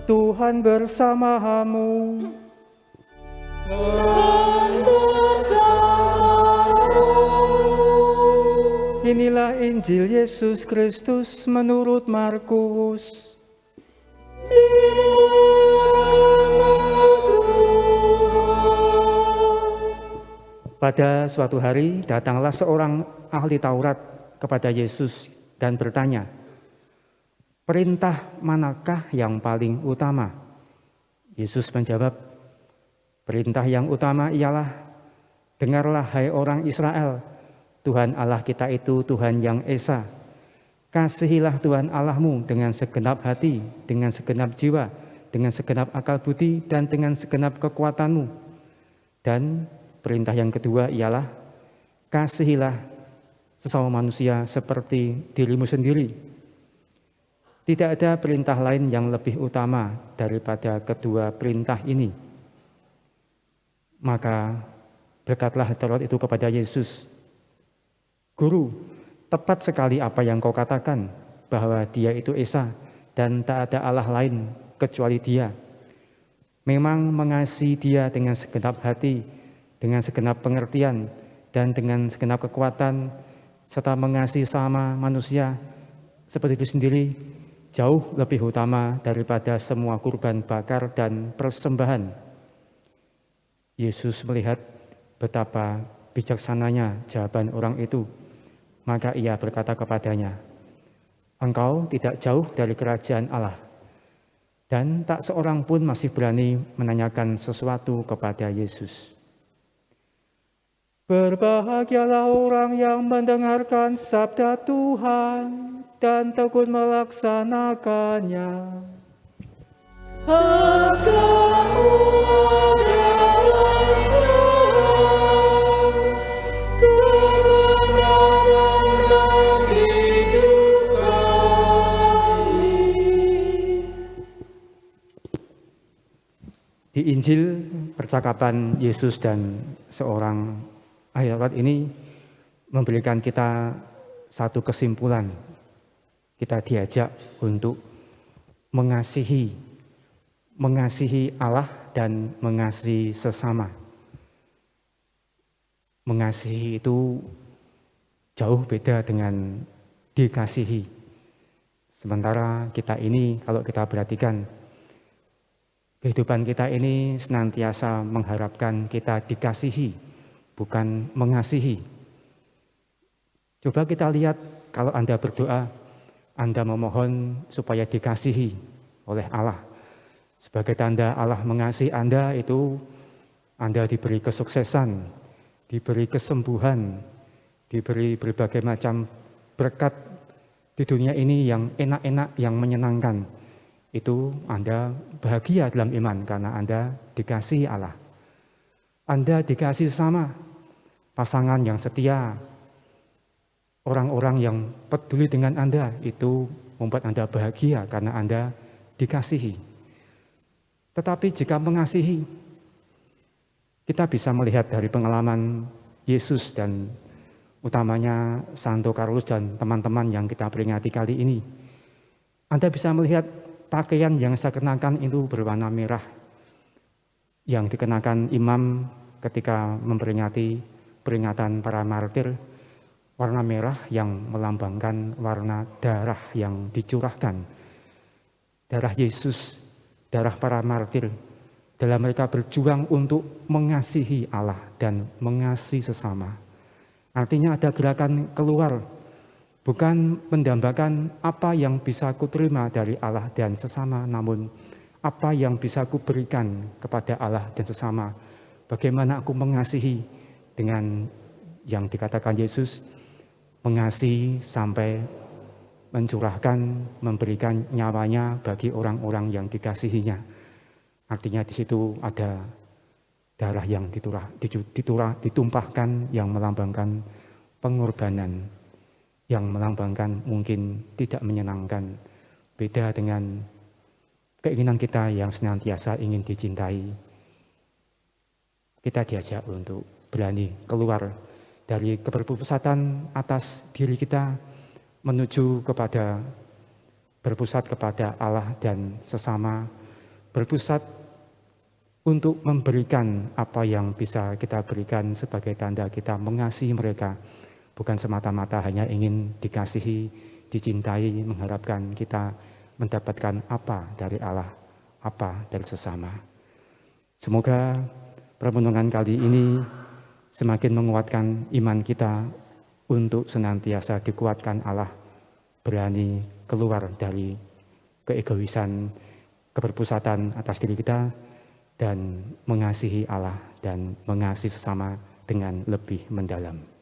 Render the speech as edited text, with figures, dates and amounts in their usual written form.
Tuhan bersamamu. Dan bersamamu. Inilah Injil Yesus Kristus menurut Markus. Pada suatu hari datanglah seorang ahli Taurat kepada Yesus dan bertanya, "Perintah manakah yang paling utama?" Yesus menjawab, "Perintah yang utama ialah, dengarlah hai orang Israel, Tuhan Allah kita itu Tuhan yang Esa. Kasihilah Tuhan Allahmu dengan segenap hati, dengan segenap jiwa, dengan segenap akal budi, dan dengan segenap kekuatanmu. Dan perintah yang kedua ialah, kasihilah sesama manusia seperti dirimu sendiri. Tidak ada perintah lain yang lebih utama daripada kedua perintah ini." Maka berkatalah Taurat itu kepada Yesus, "Guru, tepat sekali apa yang kau katakan, bahwa Dia itu Esa dan tak ada Allah lain kecuali Dia. Memang mengasihi Dia dengan segenap hati, dengan segenap pengertian, dan dengan segenap kekuatan, serta mengasihi sama manusia seperti itu sendiri, jauh lebih utama daripada semua kurban bakar dan persembahan." Yesus melihat betapa bijaksananya jawaban orang itu, maka ia berkata kepadanya, "Engkau tidak jauh dari kerajaan Allah." Dan tak seorang pun masih berani menanyakan sesuatu kepada Yesus. Berbahagialah orang yang mendengarkan sabda Tuhan dan tekun melaksanakannya. Sabdamu adalah jalan, kebenaran dan hidup kami. Di Injil, percakapan Yesus dan seorang ahli Taurat ini memberikan kita satu kesimpulan. Kita diajak untuk mengasihi Allah dan mengasihi sesama. Mengasihi itu jauh beda dengan dikasihi. Sementara kita ini, kalau kita perhatikan, kehidupan kita ini senantiasa mengharapkan kita dikasihi, bukan mengasihi. Coba kita lihat, kalau Anda berdoa, Anda memohon supaya dikasihi oleh Allah. Sebagai tanda Allah mengasihi Anda itu, Anda diberi kesuksesan, diberi kesembuhan, diberi berbagai macam berkat di dunia ini yang enak-enak, yang menyenangkan. Itu Anda bahagia dalam iman karena Anda dikasihi Allah. Anda dikasihi sama pasangan yang setia, orang-orang yang peduli dengan Anda, itu membuat Anda bahagia karena Anda dikasihi. Tetapi jika mengasihi, kita bisa melihat dari pengalaman Yesus dan utamanya Santo Carolus dan teman-teman yang kita peringati kali ini. Anda bisa melihat pakaian yang saya kenakan itu berwarna merah, yang dikenakan imam ketika memperingati peringatan para martir, warna merah yang melambangkan warna darah yang dicurahkan. Darah Yesus, darah para martir, dalam mereka berjuang untuk mengasihi Allah dan mengasihi sesama. Artinya ada gerakan keluar, bukan mendambakan apa yang bisa kuterima dari Allah dan sesama, namun apa yang bisa kuberikan kepada Allah dan sesama. Bagaimana aku mengasihi dengan yang dikatakan Yesus, mengasihi sampai mencurahkan, memberikan nyawanya bagi orang-orang yang dikasihinya. Artinya di situ ada darah yang ditumpahkan yang melambangkan pengorbanan, yang melambangkan mungkin tidak menyenangkan. Beda dengan keinginan kita yang senantiasa ingin dicintai. Kita diajak untuk berani keluar dari keberpusatan atas diri kita, menuju kepada berpusat kepada Allah dan sesama, berpusat untuk memberikan apa yang bisa kita berikan sebagai tanda kita mengasihi mereka, bukan semata-mata hanya ingin dikasihi, dicintai, mengharapkan kita mendapatkan apa dari Allah, apa dari sesama. Semoga permenungan kali ini semakin menguatkan iman kita untuk senantiasa dikuatkan Allah, berani keluar dari keegoisan, keberpusatan atas diri kita, dan mengasihi Allah dan mengasihi sesama dengan lebih mendalam.